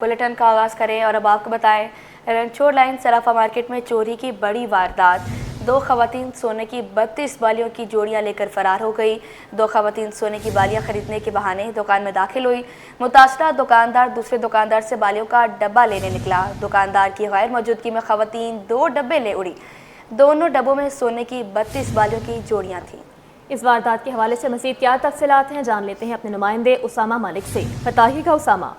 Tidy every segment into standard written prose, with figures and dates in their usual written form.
Bulletin का आगाज़ करें और अब आपको बताएं, रनछोड़ लाइन सराफा मार्केट में चोरी की बड़ी वारदात। दो खवातीन सोने की 32 बालियों की जोड़ियां लेकर फरार हो गई। दो खवातीन सोने की बालियां खरीदने के बहाने दुकान में दाखिल हुई। मुतासरा दुकानदार दूसरे दुकानदार से बालियों का डब्बा लेने निकला। दुकानदार की गैर मौजूदगी में खवातीन 2 डब्बे ले उड़ी। दोनों डब्बों में सोने की 32 बालियों की जोड़ियाँ थीं। इस वारदात के हवाले से मज़ीद क्या तफसीलात हैं, जान लेते हैं अपने नुमाइंदे उसामा मलिक से। बताइएगा उसामा।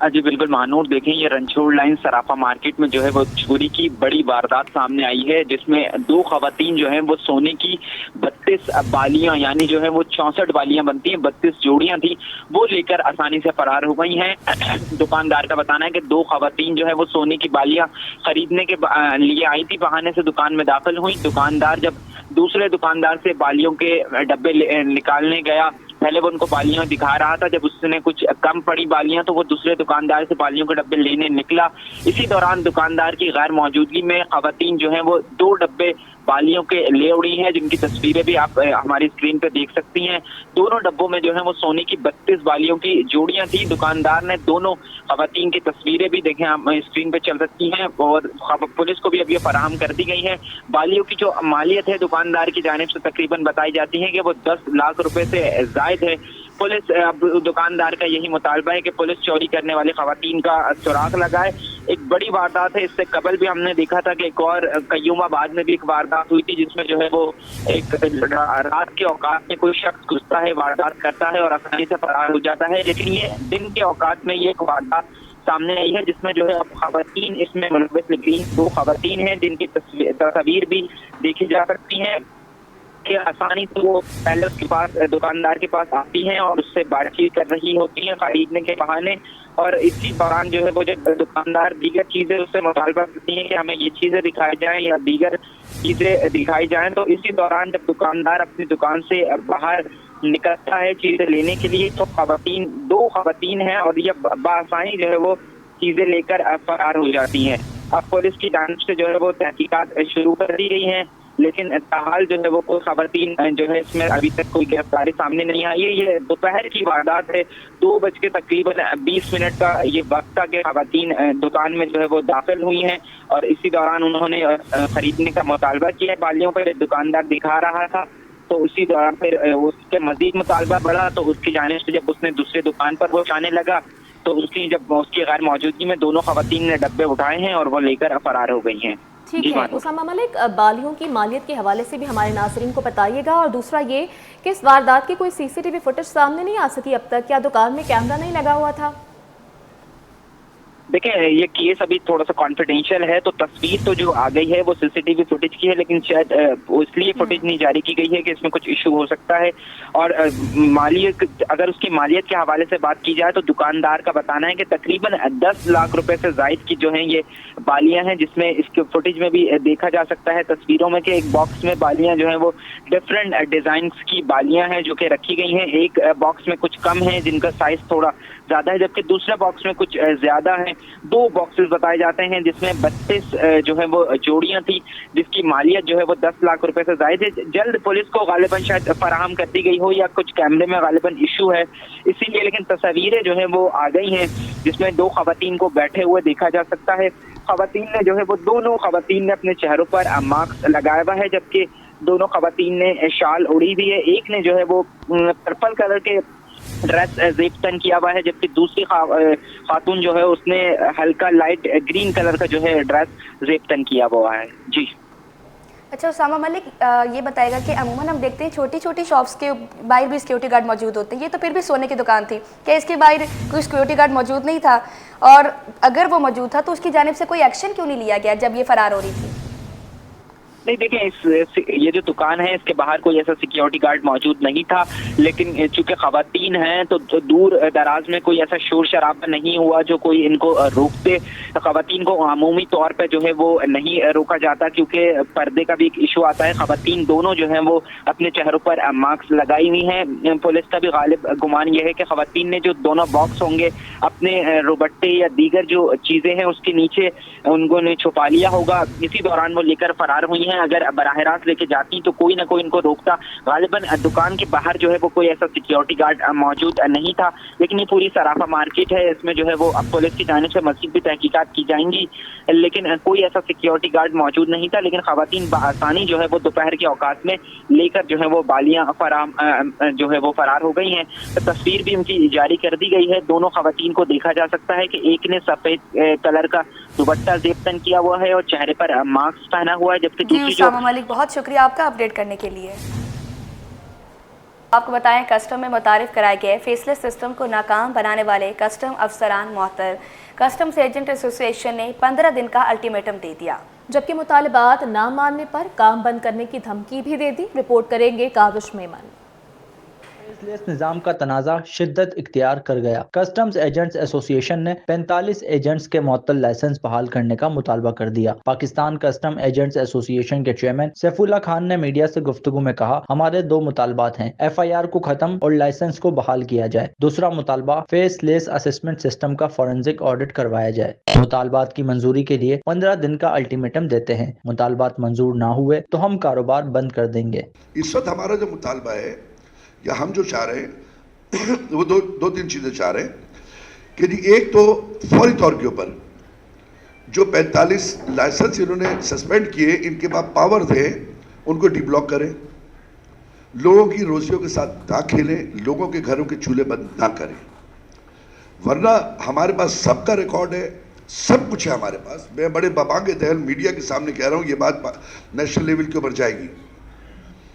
जी बिल्कुल महानूर, देखें ये रनछोड़ लाइन सराफा मार्केट में जो है वो चोरी की बड़ी वारदात सामने आई है, जिसमें दो खवातीन जो हैं वो सोने की 32 बालियां यानी जो है वो 64 बालियां बनती हैं, 32 जोड़ियां थी, वो लेकर आसानी से फरार हो गई हैं। दुकानदार का बताना है कि दो खवातीन जो है वो सोने की बालियां खरीदने के लिए आई थी, बहाने से दुकान में दाखिल हुई। दुकानदार जब दूसरे दुकानदार से बालियों के डब्बे निकालने गया, पहले वो उनको बालियां दिखा रहा था, जब उसने कुछ कम पड़ी बालियां तो वो दूसरे दुकानदार से बालियों के डब्बे लेने निकला। इसी दौरान दुकानदार की गैर मौजूदगी में खवातीन जो हैं वो 2 डब्बे बालियों के ले उड़ी हैं, जिनकी तस्वीरें भी आप हमारी स्क्रीन पे देख सकती हैं। दोनों डब्बों में जो है वो सोने की 32 बालियों की जोड़ियां थी। दुकानदार ने दोनों खवातीन की तस्वीरें भी देखें, आप स्क्रीन पे चल सकती हैं, और पुलिस को भी अब ये फराहम कर दी गई है। बालियों की जो मालियत है दुकानदार की जानिब से तकरीबन बताई जाती है कि वो 10 लाख रुपए से जायद है। पुलिस अब दुकानदार का यही मुतालबा है कि पुलिस चोरी करने वाले खवातीन का सुराग लगाए। एक बड़ी वारदात है, इससे कबल भी हमने देखा था कि एक और कयूमाबाद में भी एक वारदात हुई थी, जिसमें जो है वो एक रात के औकात में कोई शख्स घुसता है, वारदात करता है और आसानी से फरार हो जाता है। लेकिन ये दिन के औकात में ये एक वारदात सामने आई है, जिसमें जो है अब खवातीन इसमें मुलव्वस निकली। 2 खवातीन हैं जिनकी तस्वीर भी देखी जा सकती है कि आसानी से वो पहले उसके पास दुकानदार के पास आती हैं और उससे बातचीत कर रही होती हैं खरीदने के बहाने, और इसी दौरान जो है वो जब दुकानदार दीगर चीजें उससे मुतालबा करती हैं कि हमें ये चीजें दिखाई जाएं या दीगर चीजें दिखाई जाएं, तो इसी दौरान जब दुकानदार अपनी दुकान से बाहर निकलता है चीजें लेने के लिए, तो खवातीन 2 खवातीन हैं और ये बआसानी जो है वो चीजें लेकर फरार हो जाती हैं। अब पुलिस की जानिब से जो है वो तहकीकात शुरू कर दी गई हैं, लेकिन ताहाल जो है वो कोई खवातीन जो है इसमें अभी तक कोई गिरफ्तारी सामने नहीं आई है। ये दोपहर की वारदात है, 2 बज के तकरीबन 20 मिनट का ये वक्त था कि खवातीन दुकान में जो है वो दाखिल हुई हैं, और इसी दौरान उन्होंने खरीदने का मुतालबा किया। बालियों पर दुकानदार दिखा रहा था, तो उसी दौरान फिर उसके मजीद मुतालबा बढ़ा, तो उसकी जानिब से जब उसने दूसरे दुकान पर वो जाने लगा, तो उसकी गैर मौजूदगी में दोनों खवातीन ने डब्बे उठाए हैं और वो लेकर फरार हो गई हैं। ठीक है उसामा मलिक, बालियों की मालियत के हवाले से भी हमारे नाज़रीन को बताइएगा, और दूसरा ये कि इस वारदात की कोई CCTV फुटेज सामने नहीं आ सकी अब तक, क्या दुकान में कैमरा नहीं लगा हुआ था? देखें ये केस अभी थोड़ा सा कॉन्फिडेंशियल है, तो तस्वीर तो जो आ गई है वो CCTV फुटेज की है, लेकिन शायद इसलिए फुटेज नहीं जारी की गई है कि इसमें कुछ इशू हो सकता है। और अगर उसकी मालियत के हवाले से बात की जाए तो दुकानदार का बताना है कि तकरीबन 10 लाख रुपए से जायद की जो है ये बालियां हैं, जिसमें इसके फुटेज में भी देखा जा सकता है तस्वीरों में कि एक बॉक्स में बालियां जो है वो डिफरेंट डिजाइन की बालियां हैं जो कि रखी गई हैं। एक बॉक्स में कुछ कम है जिनका साइज थोड़ा ज्यादा है, जबकि दूसरे बॉक्स में कुछ ज्यादा है। 2 बॉक्सेस बताए जाते हैं जिसमें 32 जो है वो जोड़ियां थी, जिसकी मालियत जो है वो 10 लाख रुपए से जायद है। जल्द पुलिस को गालिबन शायद फराहम कर दी गई हो या कुछ कैमरे में गालिबन इशू है इसीलिए, लेकिन तस्वीरें जो है वो आ गई हैं जिसमें 2 खवातीन को बैठे हुए देखा जा सकता है। खवातीन ने जो है वो दोनों खवातीन ने अपने चेहरों पर मास्क लगाया हुआ है, जबकि दोनों खवातीन ने शाल उड़ी हुई है। एक ने जो है वो पर्पल कलर के ड्रेस जेब तन किया हुआ है, जबकि दूसरी खातून जो है उसने हल्का लाइट ग्रीन कलर का जो है ड्रेस जेब तन किया हुआ है। जी अच्छा उसामा मलिक, ये बताएगा कि अमूमन हम देखते हैं छोटी छोटी शॉप्स के बाहर भी सिक्योरिटी गार्ड मौजूद होते हैं, ये तो फिर भी सोने की दुकान थी, क्या इसके बाहर कोई सिक्योरिटी गार्ड मौजूद नहीं था? और अगर वो मौजूद था तो उसकी जानिब से कोई एक्शन क्यों नहीं लिया गया जब ये फरार हो रही थी? नहीं देखें, ये जो दुकान है इसके बाहर कोई ऐसा सिक्योरिटी गार्ड मौजूद नहीं था, लेकिन चूंकि खवातीन हैं तो दूर दराज में कोई ऐसा शोर शराबा नहीं हुआ जो कोई इनको रोकते। खवातीन को अमूमी तौर पे जो है वो नहीं रोका जाता, क्योंकि पर्दे का भी एक इशू आता है। खवातीन दोनों जो है वो अपने चेहरों पर मास्क लगाई हुई हैं। पुलिस का भी गालिब गुमान यह है कि खवातीन ने जो दोनों बॉक्स होंगे अपने रोबट्टे या दीगर जो चीजें हैं उसके नीचे उन्होंने छुपा लिया होगा, इसी दौरान वो लेकर फरार हुई हैं। हैं अगर बराह रास्त लेके जाती तो कोई ना कोई इनको रोकता। गालिबन दुकान के बाहर जो है वो कोई ऐसा सिक्योरिटी गार्ड मौजूद नहीं था, लेकिन ये पूरी सराफा मार्केट है, इसमें जो है वो अब पुलिस की जानिब से मज़ीद भी तहकीकात की जाएंगी, लेकिन कोई ऐसा सिक्योरिटी गार्ड मौजूद नहीं था। लेकिन खवातीन बआसानी जो है वो दोपहर के औकात में लेकर जो है वो बालियां जो है वो फरार हो गई हैं। तो तस्वीर भी उनकी जारी कर दी गई है। दोनों खवातीन को देखा जा सकता है कि एक ने सफेद कलर का दुपट्टा ज़ेब-तन किया हुआ है और चेहरे पर मास्क पहना हुआ है, जबकि दूसरी जो मलिक, बहुत शुक्रिया आपका अपडेट करने के लिए। आपको बताएं, कस्टम में मुतारिफ कराए गए फेसलेस सिस्टम को नाकाम बनाने वाले कस्टम अफसरान मुअत्तल। कस्टम्स एजेंट एसोसिएशन ने 15 दिन का अल्टीमेटम दे दिया, जबकि मुतालबात ना मानने पर काम बंद करने की धमकी भी दे दी। रिपोर्ट करेंगे काविश मेमन। फेसलेस निज़ाम का तनाज़ा शिद्दत इख्तियार कर गया। कस्टम्स एजेंट्स एसोसिएशन ने 45 एजेंट्स के मुअत्तल लाइसेंस बहाल करने का मुतालबा कर दिया। पाकिस्तान कस्टम एजेंट्स एसोसिएशन के चेयरमैन सैफुल्लाह खान ने मीडिया से गुफ्तगू में कहा, हमारे दो मुतालबात हैं, FIR को खत्म और लाइसेंस को बहाल किया जाए। दूसरा मुतालबा फेसलेस असेसमेंट सिस्टम का फॉरेंसिक ऑडिट करवाया जाए। मुतालबात की मंजूरी के लिए 15 दिन का अल्टीमेटम देते हैं। मुतालबात मंजूर ना हुए तो हम कारोबार बंद कर देंगे। इस वक्त हमारा जो मुतालबा है या हम जो चाह रहे हैं वो दो तीन चीज़ें चाह रहे हैं कि जी, एक तो फौरी तौर के ऊपर जो 45 लाइसेंस इन्होंने सस्पेंड किए, इनके पास पावर थे, उनको डिब्लॉक करें, लोगों की रोजियों के साथ ना खेलें, लोगों के घरों के चूल्हे बंद ना करें, वरना हमारे पास सबका रिकॉर्ड है, सब कुछ है हमारे पास। मैं बड़े बबांगे तहल मीडिया के सामने कह रहा हूँ, ये बात नेशनल लेवल के ऊपर जाएगी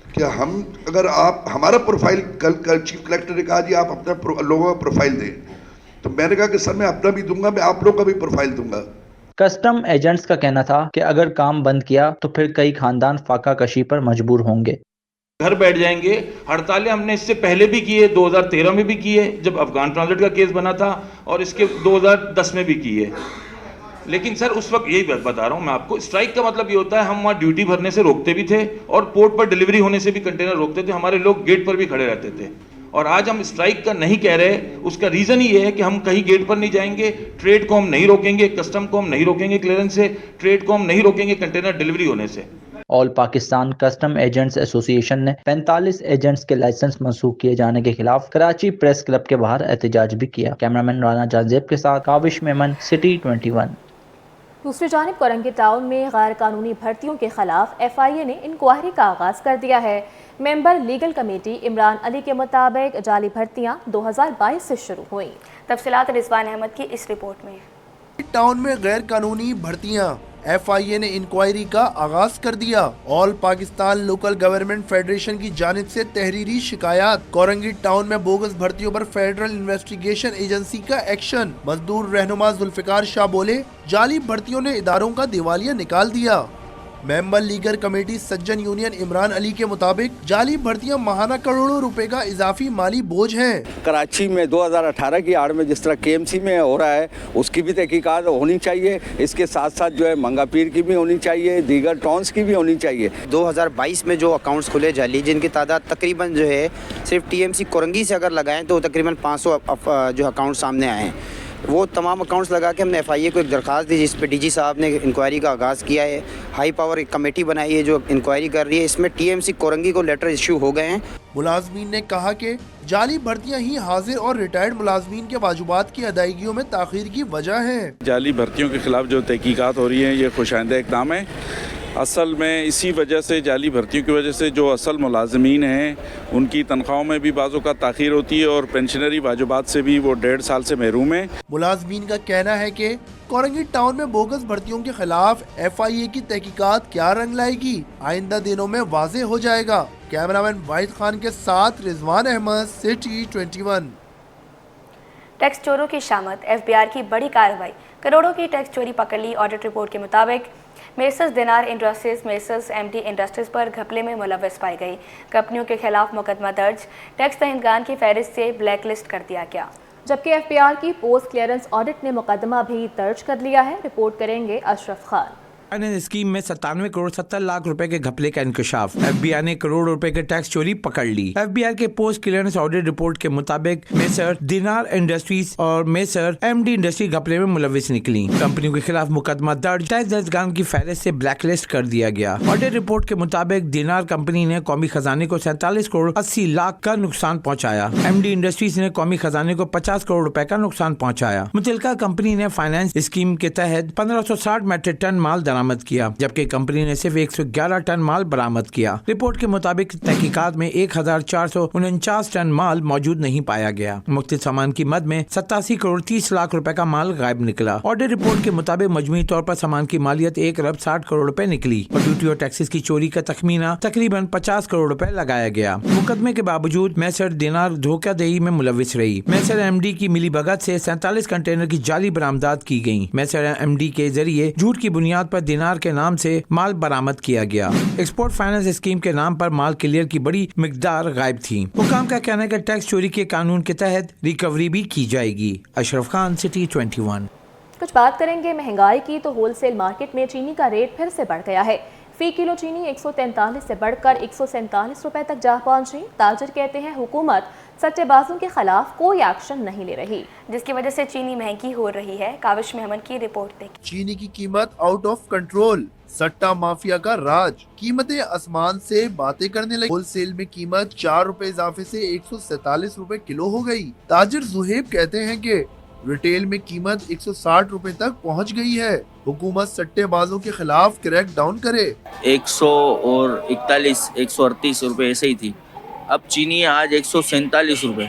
कि हम अगर आप हमारा प्रोफाइल कल चीफ कलेक्टर ने कहा जी आप अपना लोगों का प्रोफाइल दें, तो मैंने कहा कि सर मैं अपना भी दूंगा, मैं आप लोगों का भी प्रोफाइल दूंगा। कस्टम एजेंट्स का कहना था कि अगर काम बंद किया तो फिर कई खानदान फाका कशी पर मजबूर होंगे, घर बैठ जाएंगे। हड़तालें हमने इससे पहले भी किए, 2013 में भी किए जब अफगान ट्रांजिट का केस बना था, और इसके 2010 में भी किए। लेकिन सर उस वक्त यही बता रहा हूँ मैं आपको, स्ट्राइक का मतलब ये होता है हम वहाँ ड्यूटी भरने से रोकते भी थे और पोर्ट पर डिलीवरी होने से भी कंटेनर रोकते थे, हमारे लोग गेट पर भी खड़े रहते थे। और आज हम स्ट्राइक का नहीं कह रहे, उसका रीज़न ही ये है कि हम कहीं गेट पर नहीं जाएंगे, ट्रेड को हम नहीं रोकेंगे, कस्टम को हम नहीं रोकेंगे क्लियरेंस से, ट्रेड को हम नहीं रोकेंगे कंटेनर डिलीवरी होने से। All Pakistan custom agents association ने 45 एजेंट्स के लाइसेंस मंसूख किए जाने के खिलाफ कराची प्रेस क्लब के बाहर एहतजाज भी किया। कैमरामैन राना जानजेब के साथ काविश मेमन, सिटी 21। दूसरी जानिब कोरंगी टाउन में गैर कानूनी भर्तियों के खिलाफ FIA ने इंक्वायरी का आगाज कर दिया है। Member legal committee Imran Ali के मुताबिक जाली भर्तियां 2022 से शुरू हुई। तफसीलात रिजवान अहमद की इस रिपोर्ट में। टाउन में गैर कानूनी भर्तियां, FIA ने इंक्वायरी का आगाज कर दिया। All Pakistan local government federation की जानिब से तहरीरी शिकायत। कोरंगी टाउन में बोगस भर्तियों पर फेडरल इन्वेस्टिगेशन एजेंसी का एक्शन। मजदूर रहनुमा जुल्फिकार शाह बोले, जाली भर्तियों ने इदारों का दिवालिया निकाल दिया। मेंबर लीगल कमेटी सज्जन यूनियन इमरान अली के मुताबिक जाली भर्तियां माहाना करोड़ों रुपए का इजाफी माली बोझ हैं। कराची में 2018 की आड़ में जिस तरह KMC में हो रहा है उसकी भी तहकीकात होनी चाहिए, इसके साथ साथ जो है मंगा पीर की भी होनी चाहिए, दीगर टाउन्स की भी होनी चाहिए। 2022 में जो अकाउंट्स खुले जाली, जिनकी तादाद तकरीबन जो है सिर्फ TMC कोरंगी से अगर लगाएं तो तकरीबन 500 जो अकाउंट सामने आए हैं। वो तमाम अकाउंट्स लगा के हमने FIA को एक दरख्वास्त दी, जिस पे DG साहब ने इंक्वायरी का आगाज़ किया है। हाई पावर एक कमेटी बनाई है जो इंक्वायरी कर रही है। इसमें TMC कोरंगी को लेटर इशू हो गए हैं। मुलाजमीन ने कहा कि जाली भर्तियां ही हाजिर और रिटायर्ड मुलाजमीन के वाजुबात की अदायगियों में ताखीर की वजह है। जाली भर्तियों के खिलाफ जो तहकीकात हो रही हैं ये खुशाइंदा इक़दाम है। असल में इसी वजह से, जाली भर्तियों की वजह से जो असल मुलाजमीन हैं उनकी तनख्वाहों में भी बाज़ों का ताख़ीर होती है और पेंशनरी वाजिबात से भी वो 1.5 साल से महरूम है। मुलाजमीन का कहना है कि कोरंगी टाउन में बोगस भर्तियों के खिलाफ FIA की तहकीकात क्या रंग लाएगी, आइंदा दिनों में वाज़ेह हो जाएगा। कैमरामैन वाहिद खान के साथ रिजवान अहमद, सिटी 21। टैक्स चोरों की शामत, FBR की बड़ी कार्रवाई, करोड़ों की टैक्स चोरी पकड़ ली। ऑडिट रिपोर्ट के मुताबिक मेसर्स दिनार इंडस्ट्रीज, मेसर्स MD इंडस्ट्रीज पर घपले में मुलव्वस पाई गई। कंपनियों के खिलाफ मुकदमा दर्ज, टैक्स दहिंदगान की फहरिस्त से ब्लैक लिस्ट कर दिया गया। जबकि FBR की पोस्ट क्लियरेंस ऑडिट ने मुकदमा भी दर्ज कर लिया है। रिपोर्ट करेंगे अशरफ खान। फाइनेंस स्कीम में 97 करोड़ 70 लाख रुपए के घपले का इंकशाफ। FBI ने करोड़ रुपए के टैक्स चोरी पकड़ ली। FBI के पोस्ट क्लियरेंस ऑडिट रिपोर्ट के मुताबिक मेसर दिनार इंडस्ट्रीज और मेसर MD इंडस्ट्री घपले में मुलविस निकली। कंपनियों के खिलाफ मुकदमा दर्ज, टैक्स दर्जगान की फहरिस्त से ब्लैकलिस्ट कर दिया गया। ऑडिट रिपोर्ट के मुताबिक दिनार कंपनी ने कौमी खजाने को 47 करोड़ 80 लाख का नुकसान पहुँचाया। MD इंडस्ट्रीज ने कौमी खजाने को 50 करोड़ रुपए का नुकसान पहुँचाया। मुतल्लिका कंपनी ने फाइनेंस स्कीम के तहत 1560 मीट्रिक टन माल बरामद किया, जबकि कंपनी ने सिर्फ 111 टन माल बरामद किया। रिपोर्ट के मुताबिक तहकीकात में 1449 टन माल मौजूद नहीं पाया गया। मुख्तलिफ सामान की मद में 87 करोड़ 30 लाख रुपए का माल गायब निकला। ऑडिट रिपोर्ट के मुताबिक मजमूई तौर पर सामान की मालियत 1 अरब 60 करोड़ रुपए निकली और ड्यूटी और टैक्सेस की चोरी का तखमीना तकरीबन 50 करोड़ रुपए लगाया गया। मुकदमे के बावजूद मेसर दिनार धोखाधड़ी में मुलविस रही। मेसर MD की मिलीभगत से 47 कंटेनर की जाली बरामदात की गयी। मेसर MD के जरिए झूठ की बुनियाद पर दिनार के नाम से माल बरामद किया गया। एक्सपोर्ट फाइनेंस स्कीम के नाम पर माल क्लियर की बड़ी मिकदार गायब थी। हुकाम का कहना है कि टैक्स चोरी के कानून के तहत रिकवरी भी की जाएगी। अशरफ खान, सिटी 21। कुछ बात करेंगे महंगाई की, तो होलसेल मार्केट में चीनी का रेट फिर से बढ़ गया है। फी किलो चीनी 143 से बढ़कर 147 रुपए तक जा पहुंची। ताजिर कहते हैं हुकूमत सट्टेबाजों के खिलाफ कोई एक्शन नहीं ले रही, जिसकी वजह से चीनी महंगी हो रही है। काविश मेहमन की रिपोर्ट देखिए। चीनी की कीमत आउट ऑफ कंट्रोल, सट्टा माफिया का राज, कीमतें आसमान से बातें करने लगी। होलसेल में कीमत 4 रुपए इजाफे से 147 रुपए किलो हो गई। ताजिर जुहेब कहते हैं कि रिटेल में कीमत 160 रुपए तक पहुंच गई है। हुकूमत सट्टेबाजों के खिलाफ क्रैक डाउन करे। 141 138 रुपए ऐसे ही थी, अब चीनी आज 147 रुपए।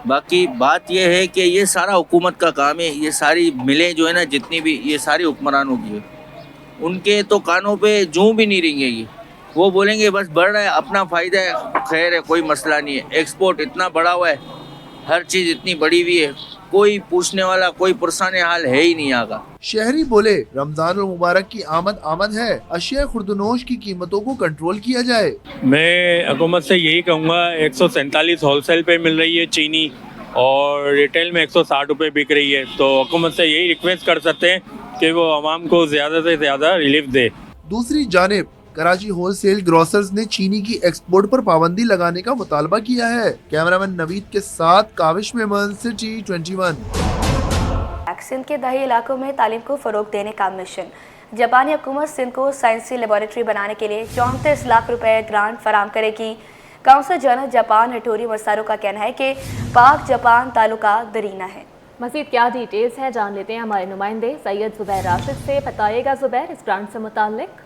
बाकी बात यह है कि ये सारा हुकूमत का काम है। ये सारी मिलें जो है ना, जितनी भी ये सारी हुक्मरानों की है, उनके तो कानों पे जूं भी नहीं रेंगेगी। वो बोलेंगे बस बढ़ रहा है, अपना फ़ायदा है, खैर है, कोई मसला नहीं है। एक्सपोर्ट इतना बढ़ा हुआ है, हर चीज़ इतनी बढ़ी हुई है, कोई पूछने वाला, कोई पुरसाने हाल है ही नहीं यहाँ का। शहरी बोले रमजान मुबारक की आमद है, अशिया खुर्दनोश की कीमतों को कंट्रोल किया जाए। मैं हुकूमत से यही कहूँगा, 147 होलसेल पे मिल रही है चीनी और रिटेल में 160 रुपए बिक रही है, तो हुकूमत से यही रिक्वेस्ट कर सकते हैं कि वो आवाम को ज़्यादा से ज़्यादा रिलीफ दे। दूसरी जानिब कराची होलसेल ग्रोसर्स ने चीनी की एक्सपोर्ट पर पाबंदी लगाने का मुतालबा किया है। कैमरामैन नवीद के साथ काविश मेमन, सिटी 21। सिंध के दही इलाकों में तालीम को फ़रोग देने का मिशन। जापानी हुकूमत सिंध को साइंसी लेबॉरेटरी बनाने के लिए 34 लाख रुपए ग्रांट फराम करेगी। काउंसिल जनरल जापान हटोरी मसारो का कहना है कि पाक जापान ताल्लुका दरीना है। मज़ीद क्या डिटेल्स हैं जान लेते हैं हमारे नुमाइंदे सैयद जुबैर राशिद से। बताइएगा जुबैर, इस ग्रांट से मुताल्लिक।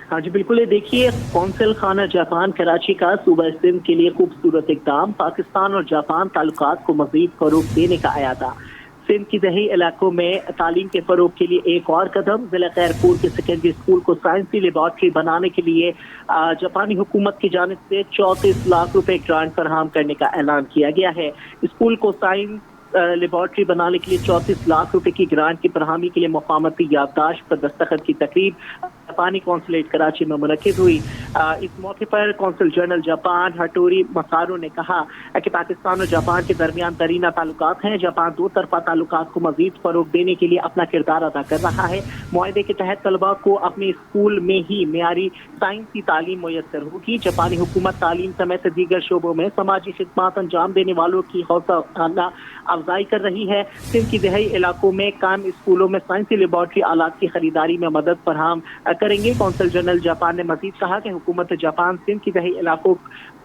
हाँ जी बिल्कुल, देखिए कौंसिल खाना जापान कराची का सूबा सिंध के लिए खूबसूरत इक़दाम पाकिस्तान और जापान ताल्लुकात को मज़ीद फ़रोग़ देने का आया था। सिंध की दही इलाकों में तालीम के फ़रोग़ के लिए एक और कदम, ज़िला खैरपुर के सेकेंडरी स्कूल को साइंसी लेबॉर्ट्री बनाने के लिए जापानी हुकूमत की जानिब से 34 लाख रुपए ग्रांट फराहम करने का ऐलान किया गया है। स्कूल को साइंस लेबॉर्ट्री बनाने के लिए 34 लाख रुपए की ग्रांट की फरहमी के लिए मुक़ामती याददाश्त पर दस्तखत की तकरीब जापानी कौंसलेट कराची में मुनक़िद हुई। इस मौके पर कौंसिल जनरल जापान हटोरी मसारो ने कहा कि पाकिस्तान और जापान के दरमियान दरीना ताल्लुकात हैं। जापान दो तरफा ताल्लुकात को मज़ीद फ़रोग़ देने के लिए अपना किरदार अदा कर रहा है। मुआहदे के तहत तलबा को अपने स्कूल में ही मेयारी साइंसी तालीम मुयस्सर होगी। जापानी हुकूमत तालीम समेत दीगर शोबों में समाजी खिदमात अंजाम देने वालों की हौसला अफजाई कर रही है। सिंध की दहाई इलाकों में कायम स्कूलों में साइंसी लेबॉर्ट्री आलात की खरीदारी में मदद फराहम करेंगे। कौंसिल जनरल जापान ने मजीद कहा कि हुकूमत जापान सिंध की दहाई इलाकों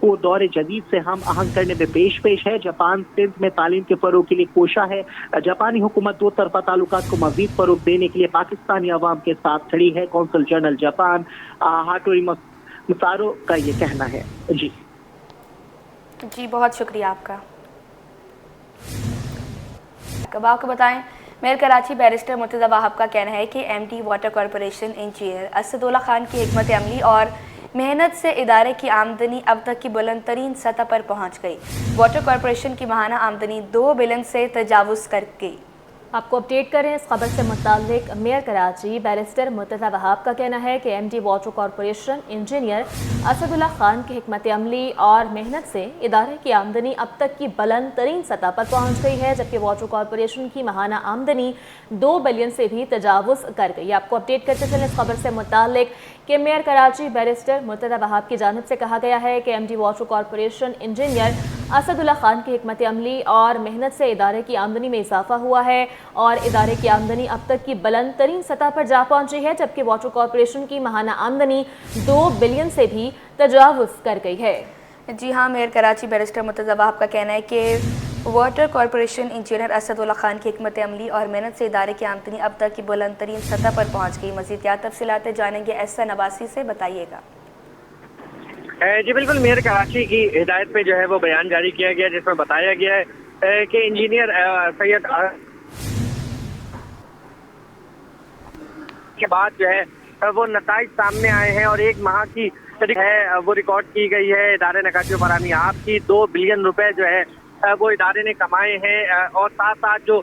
को दौर जदीद से हम आहंग करने में पेश है। जापान सिंध में तालीम के फरोग के लिए कोशा है। जापानी हुकूमत दो तरफा ताल्लुकात को मजीद फरोग देने के लिए पाकिस्तानी अवाम के साथ खड़ी है। कौंसिल जनरल जापान हाटोरी मसारो का ये कहना है। जी बहुत शुक्रिया आपका। अब आपको बताएं, मेयर कराची बैरिस्टर मुर्तज़ा वाहब का कहना है कि MD water corporation engineer Asadullah Khan की हिकमत अमली और मेहनत से इदारे की आमदनी अब तक की बुलंद तरीन सतह पर पहुँच गई। वाटर कॉरपोरेशन की माहाना आमदनी 2 बिलियन से तजावुज़ कर गई। آپ کو اپڈیٹ کریں اس خبر سے متعلق میئر کراچی بیرسٹر مرتضی وہاب کا کہنا ہے کہ M D water corporation engineer Asadullah Khan کی حکمت عملی اور محنت سے ادارے کی آمدنی اب تک کی بلند ترین سطح پر پہنچ گئی ہے، جبکہ واٹر کارپوریشن کی ماہانہ آمدنی 2 بلین سے بھی تجاوز کر گئی۔ آپ کو اپڈیٹ کرتے چلیں اس خبر سے متعلق کہ میئر کراچی بیرسٹر مرتضی وہاب کی جانب سے کہا گیا ہے کہ M D water corporation engineer Asadullah Khan کی حکمت عملی اور محنت سے ادارے کی آمدنی میں اضافہ ہوا ہے اور ادارے کی آمدنی اب تک کی بلند ترین سطح پر جا پہنچی ہے، جبکہ واٹر کارپوریشن کی ماہانہ آمدنی 2 بلین سے بھی تجاوز کر گئی ہے۔ جی ہاں، میئر کراچی بیرسٹر مرتضی وہاب کا کہنا ہے کہ water corporation engineer Asadullah Khan کی حکمت عملی اور محنت سے ادارے کی آمدنی اب تک کی بلند ترین سطح پر پہنچ گئی۔ مزید کیا تفصیلات جانیں گے ایسا نواسی سے، بتائیے گا۔ جی بالکل، میئر کراچی کی ہدایت پہ جو ہے وہ بیان جاری کیا گیا جس میں بتایا گیا ہے کہ انجینئر سید کے بعد جو ہے وہ نتائج سامنے آئے ہیں اور 1 ماہ کی ہے وہ ریکارڈ کی گئی ہے ادارے نکاتی و فراہمیات کی 2 بلین روپے جو ہے وہ ادارے نے کمائے ہیں اور ساتھ ساتھ جو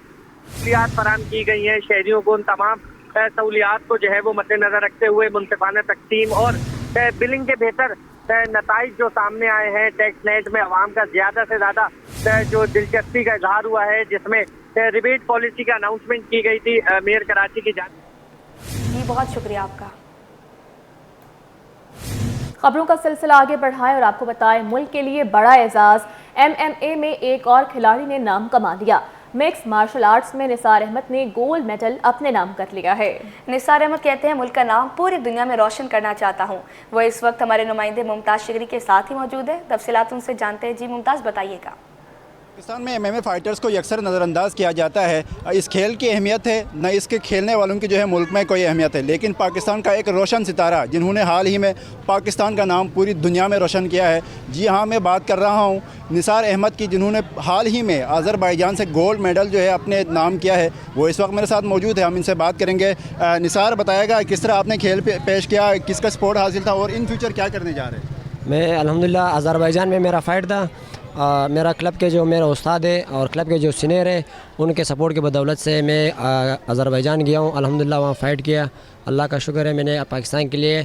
سہولیات فراہم کی گئی ہیں شہریوں کو، ان تمام سہولیات کو جو ہے وہ مد نظر رکھتے ہوئے منصفانہ تقسیم اور بلنگ کے بہتر نتائج جو سامنے آئے ہیں۔ ٹیکس نیٹ میں عوام کا زیادہ سے زیادہ جو دلچسپی کا اظہار ہوا ہے، جس میں ریبیٹ پالیسی کا اناؤنسمنٹ کی گئی تھی میئر کراچی کی جانب۔ جی بہت شکریہ آپ کا۔ خبروں کا سلسلہ آگے بڑھائیں اور آپ کو بتائیں ملک کے لیے بڑا اعزاز، ایم ایم اے میں ایک اور کھلاڑی نے نام کما لیا۔ مکس مارشل آرٹس میں نثار احمد نے گولڈ میڈل اپنے نام کر لیا ہے۔ نثار احمد کہتے ہیں ملک کا نام پوری دنیا میں روشن کرنا چاہتا ہوں۔ وہ اس وقت ہمارے نمائندے ممتاز شگری کے ساتھ ہی موجود ہے، تفصیلات ان سے جانتے ہیں۔ جی ممتاز، بتائیے گا۔ پاکستان میں MMA فائٹرز کو یکسر نظر انداز کیا جاتا ہے۔ اس کھیل کی اہمیت ہے نہ اس کے کھیلنے والوں کی جو ہے ملک میں کوئی اہمیت ہے، لیکن پاکستان کا ایک روشن ستارہ جنہوں نے حال ہی میں پاکستان کا نام پوری دنیا میں روشن کیا ہے۔ جی ہاں، میں بات کر رہا ہوں نثار احمد کی، جنہوں نے حال ہی میں آذربائیجان سے گولڈ میڈل جو ہے اپنے نام کیا ہے۔ وہ اس وقت میرے ساتھ موجود ہے، ہم ان سے بات کریں گے۔ نثار، بتائے گا کس طرح آپ نے کھیل پیش کیا، کس کا سپورٹ حاصل تھا اور ان فیوچر کیا کرنے جا رہے ہیں؟ میں الحمدللہ آذربائیجان میں میرا فائٹ تھا۔ میرا کلب کے جو میرا استاد ہے اور کلب کے جو سینئر ہیں ان کے سپورٹ کی بدولت سے میں آذربائیجان گیا ہوں، الحمدللہ وہاں فائٹ کیا۔ اللہ کا شکر ہے میں نے پاکستان کے لیے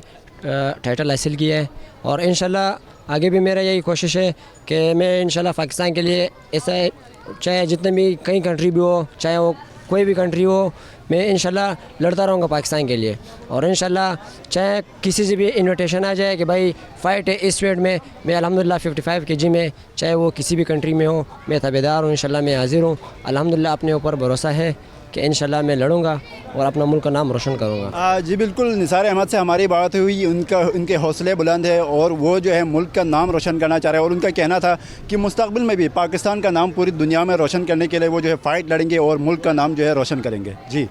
ٹائٹل حاصل کیا ہے اور انشاءاللہ آگے بھی میرا یہی کوشش ہے کہ میں انشاءاللہ پاکستان کے لیے ایسا، چاہے جتنے بھی کئی کنٹری بھی ہو، چاہے وہ کوئی بھی کنٹری ہو، میں انشاءاللہ لڑتا رہوں گا پاکستان کے لیے۔ اور انشاءاللہ چاہے کسی سے بھی انویٹیشن آ جائے کہ بھائی فائٹ ہے اس ویٹ میں الحمدللہ 55 kg میں، چاہے وہ کسی بھی کنٹری میں ہو، میں تابعدار ہوں، انشاءاللہ میں حاضر ہوں۔ الحمدللہ اپنے اوپر بھروسہ ہے کہ انشاءاللہ میں لڑوں گا اور اپنا ملک کا نام روشن کروں گا۔ جی بالکل، نثار احمد سے ہماری بات ہوئی، ان کے حوصلے بلند ہے اور وہ جو ہے ملک کا نام روشن کرنا چاہ رہے ہیں اور ان کا کہنا تھا کہ مستقبل میں بھی پاکستان کا نام پوری دنیا میں روشن کرنے کے لیے وہ جو ہے فائٹ لڑیں گے اور ملک کا نام جو ہے روشن کریں گے۔ جی،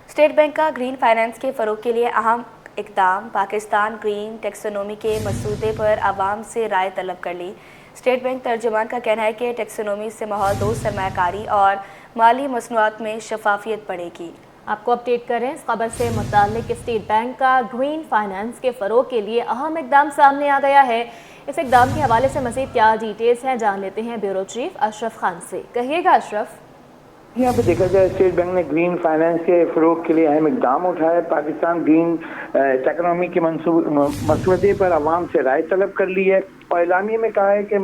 اسٹیٹ بینک کا گرین فائنانس کے فروغ کے لیے اہم اقدام، پاکستان گرین ٹیکسونومی کے مسودے پر عوام سے رائے طلب کر لی۔ اسٹیٹ بینک ترجمان کا کہنا ہے کہ ٹیکسونومی سے ماحول دوست سرمایہ کاری اور مالی مصنوعات میں شفافیت بڑھے گی۔ آپ کو اپڈیٹ کریں اس خبر سے متعلق اسٹیٹ بینک کا گرین فائنانس کے فروغ کے لیے اہم اقدام سامنے آ گیا ہے۔ اس اقدام کے حوالے سے مزید کیا ڈیٹیلز ہیں جان لیتے ہیں بیورو چیف اشرف خان سے۔ کہیے گا اشرف۔ یہاں پہ دیکھا جائے اسٹیٹ بینک نے گرین فائنانس کے فروغ کے لیے اہم اقدام اٹھائے۔ پاکستان گرین ٹیکنومی کے مسودے پر عوام سے رائے طلب کر لی ہے اور اعلامیے میں کہا ہے کہ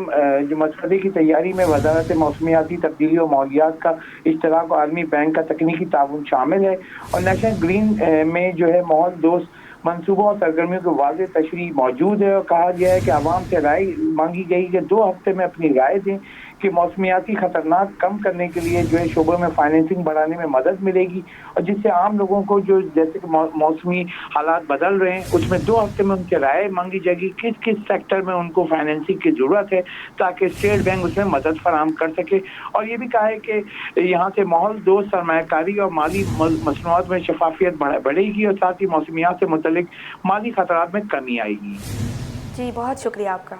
جو مسودے کی تیاری میں وزارت موسمیاتی تبدیلی اور ماحولیات کا اشتراک اور عالمی بینک کا تکنیکی تعاون شامل ہے اور نیشنل گرین میں جو ہے ماحول دوست منصوبوں اور سرگرمیوں کی واضح تشریح موجود ہے اور کہا گیا ہے کہ عوام سے رائے مانگی گئی کہ 2 ہفتے میں اپنی رائے دیں کہ موسمیاتی خطرات کم کرنے کے لیے جو ہے شعبے میں فائنینسنگ بڑھانے میں مدد ملے گی اور جس سے عام لوگوں کو جو جیسے کہ موسمی حالات بدل رہے ہیں اس میں 2 ہفتے میں ان کی رائے مانگی جائے گی کس کس سیکٹر میں ان کو فائنینسنگ کی ضرورت ہے تاکہ اسٹیٹ بینک اس میں مدد فراہم کر سکے۔ اور یہ بھی کہا ہے کہ یہاں سے ماحول دوست سرمایہ کاری اور مالی مصنوعات میں شفافیت بڑھے گی اور ساتھ ہی موسمیات سے متعلق مالی خطرات میں کمی آئے گی۔ جی بہت شکریہ آپ کا۔